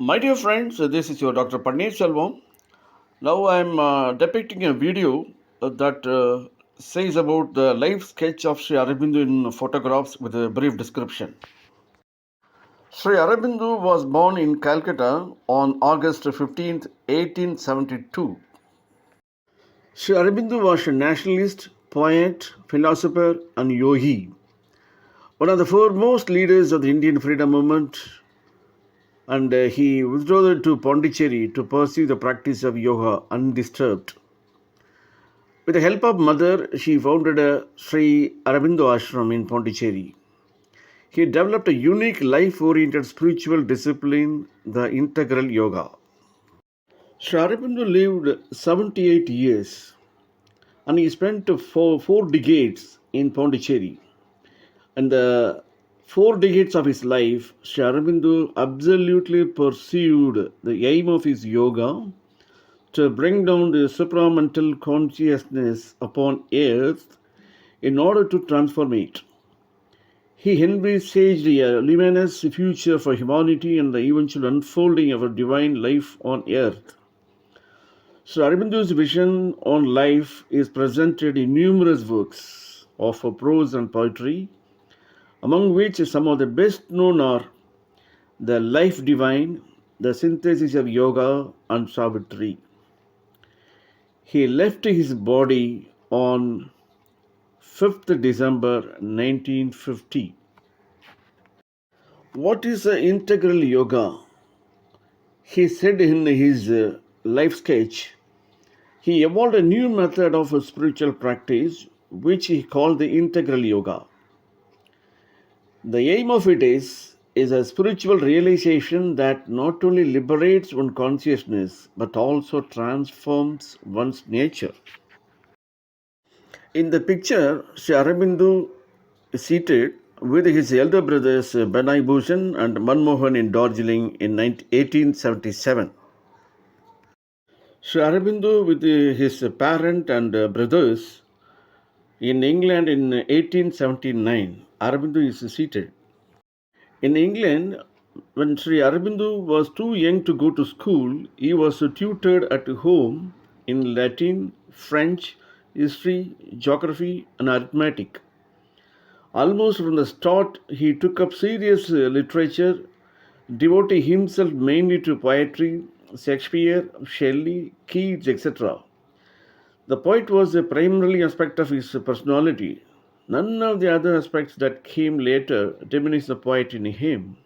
My dear friends, this is your Dr. Paneer Selvam. Now I'm depicting a video that says about the life sketch of Sri Aurobindo in photographs with a brief description. Sri Aurobindo was born in Calcutta on August 15th, 1872. Sri Aurobindo was a nationalist, poet, philosopher, and yogi, one of the foremost leaders of the Indian freedom movement, and he withdrew to Pondicherry to pursue the practice of yoga undisturbed. With the help of mother, she founded a Sri Aurobindo Ashram in Pondicherry. He developed a unique life-oriented spiritual discipline, the integral yoga. Sri Aurobindo lived 78 years and he spent four decades in Pondicherry. And the 4 decades of his life, Sri Aurobindo absolutely pursued the aim of his yoga to bring down the supramental consciousness upon earth in order to transform it. He envisaged a luminous future for humanity and the eventual unfolding of a divine life on earth. So Aurobindo's vision on life is presented in numerous works of prose and poetry, among which some of the best known are The Life Divine, The Synthesis of Yoga, and Savitri. He left his body on 5th December 1950. What is integral yoga? He said in his life sketch, he evolved a new method of spiritual practice which he called the integral yoga. The aim of it is a spiritual realization that not only liberates one's consciousness but also transforms one's nature. In the picture, Sri Aurobindo is seated with his elder brothers Benai Bhushan and Manmohan in Darjeeling in 1877. Sri Aurobindo with his parent and brothers in England in 1879. Aurobindo is seated. In England, when Sri Aurobindo was too young to go to school, he was tutored at home in Latin, French, history, geography, and arithmetic. Almost from the start, he took up serious literature, devoting himself mainly to poetry, Shakespeare, Shelley, Keats, etc. The poet was a primarily aspect of his personality. None of the other aspects that came later diminished the poet in him.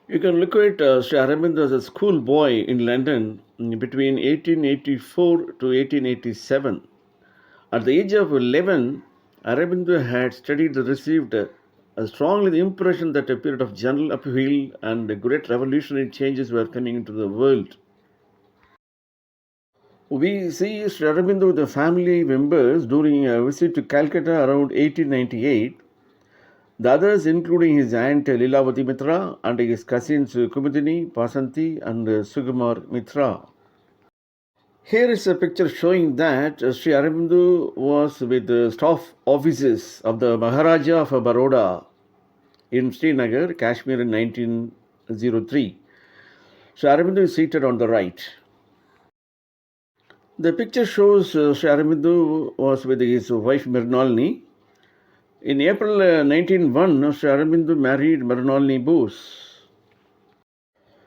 You can look at Sri Aurobindo as a schoolboy in London between 1884 to 1887. At the age of 11, Aurobindo had studied and received strongly the impression that a period of general upheaval and great revolutionary changes were coming into the world. We see Sri Aurobindo with the family members during a visit to Calcutta around 1898. The others, including his aunt Lilavati Mitra and his cousins Kumudini, Pasanti, and Sukumar Mitra. Here is a picture showing that Sri Aurobindo was with the staff offices of the Maharaja of Baroda in Srinagar, Kashmir in 1903. Sri Aurobindo is seated on the right. The picture shows Sri Aurobindo was with his wife Mrinalini. In April 1901, Sri Aurobindo married Mrinalini Bose.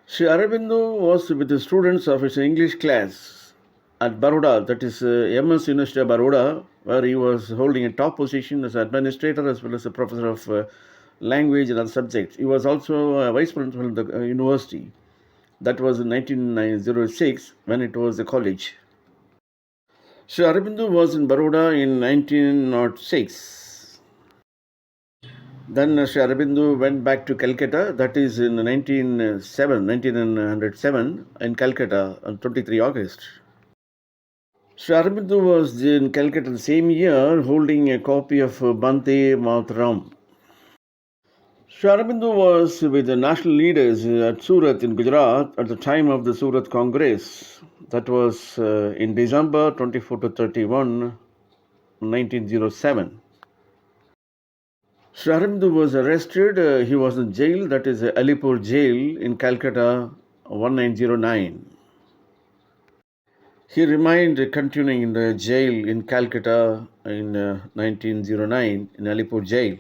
Sri Aurobindo was with the students of his English class at Baroda, that is MS University of Baroda, where he was holding a top position as administrator as well as a professor of language and other subjects. He was also a vice principal in the university. That was in 1906 when it was a college. Sri Aurobindo was in Baroda in 1906. Then Sri Aurobindo went back to Calcutta, that is in 1907 in Calcutta on 23 August. Sri Aurobindo was in Calcutta the same year holding a copy of Bante Mataram. Sri Aurobindo was with the national leaders at Surat in Gujarat at the time of the Surat Congress. That was in December 24 to 31, 1907. Sri Aurobindo was arrested. He was in jail, that is Alipur jail in Calcutta, 1909. He remained continuing in the jail in Calcutta in 1909 in Alipur jail.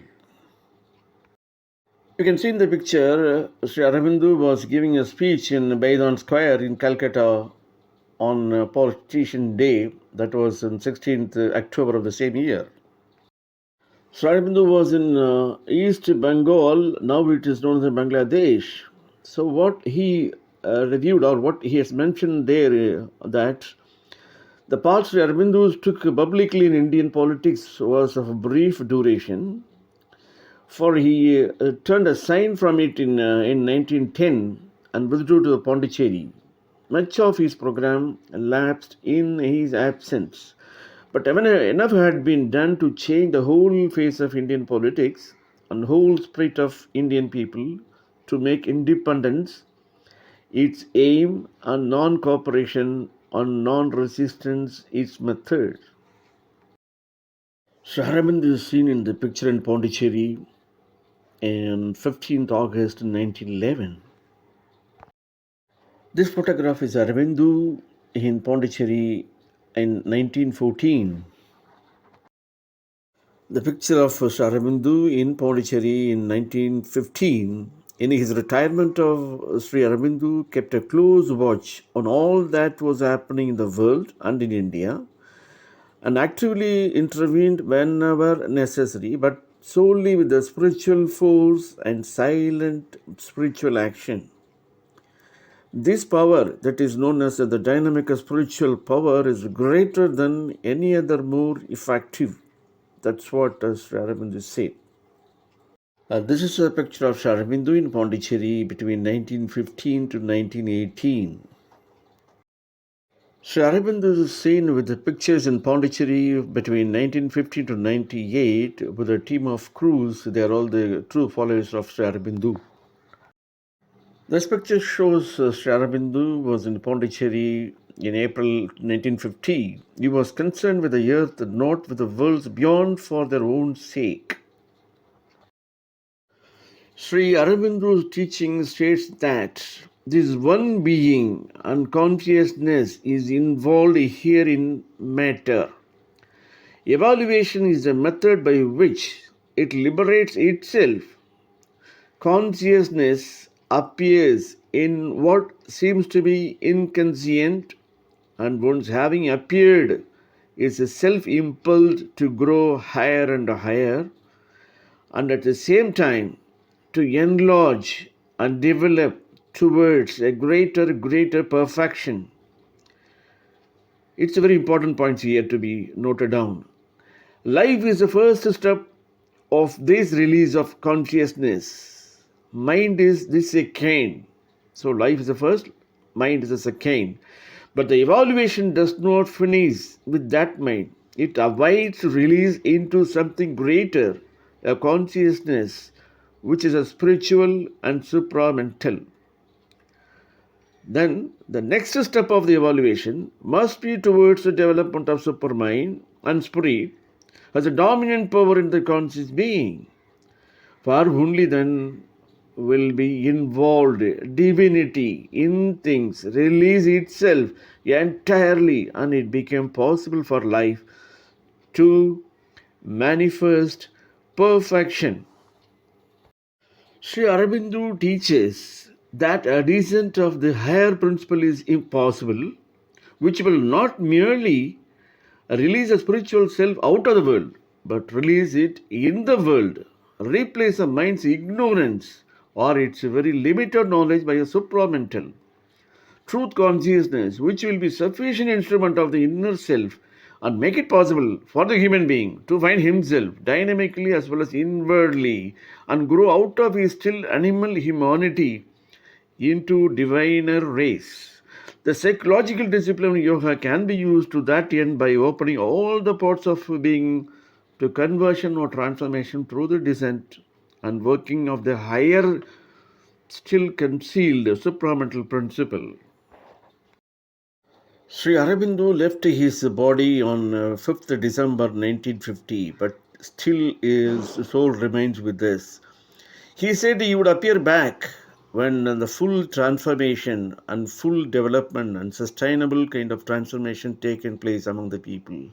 You can see in the picture, Sri Aurobindo was giving a speech in Baidan Square in Calcutta on Partition Day, that was on 16th October of the same year. Sri Aurobindo was in East Bengal, now it is known as Bangladesh. So what he reviewed or what he has mentioned there that the part Sri Aurobindo took publicly in Indian politics was of brief duration, for he turned aside from it in 1910 and withdrew to Pondicherry. Much of his program lapsed in his absence. But enough had been done to change the whole face of Indian politics and whole spirit of Indian people to make independence its aim and non-cooperation and non-resistance its method. Aurobindo is seen in the picture in Pondicherry on 15th August 1911. This photograph is Aurobindo in Pondicherry in 1914. The picture of Aurobindo in Pondicherry in 1915. In his retirement of Sri Aurobindo kept a close watch on all that was happening in the world and in India and actively intervened whenever necessary, but solely with the spiritual force and silent spiritual action. This power that is known as the dynamic spiritual power is greater than any other, more effective. That's what Sri Aurobindo said. This is a picture of Sri Aurobindo in Pondicherry between 1915 to 1918. Sri Aurobindo is seen with the pictures in Pondicherry between 1950 to 98 with a team of crews. They are all the true followers of Sri Aurobindo. This picture shows Sri Aurobindo was in Pondicherry in April 1950. He was concerned with the earth, not with the worlds beyond for their own sake. Sri Aurobindo's teaching states that this one being and consciousness is involved here in matter. Evaluation is the method by which it liberates itself. Consciousness appears in what seems to be inconscient, and once having appeared, is self-impelled to grow higher and higher, and at the same time to enlarge and develop towards a greater perfection. It's a very important point here to be noted down. Life is the first step of this release of consciousness. Mind is the second. So life is the first, mind is the second. But the evaluation does not finish with that mind. It awaits release into something greater, a consciousness which is a spiritual and supramental. Then the next step of the evaluation must be towards the development of supermind and spirit as a dominant power in the conscious being. For only then will be involved divinity in things, release itself entirely, and it became possible for life to manifest perfection. Sri Aurobindo teaches that a descent of the higher principle is impossible, which will not merely release a spiritual self out of the world, but release it in the world, replace a mind's ignorance or its very limited knowledge by a supramental truth consciousness, which will be sufficient instrument of the inner self and make it possible for the human being to find himself dynamically as well as inwardly and grow out of his still animal humanity into diviner race. The psychological discipline of yoga can be used to that end by opening all the parts of being to conversion or transformation through the descent and working of the higher, still concealed supramental principle. Sri Aurobindo left his body on 5th December 1950, but still his soul remains with us. He said he would appear back when the full transformation and full development and sustainable kind of transformation taken place among the people.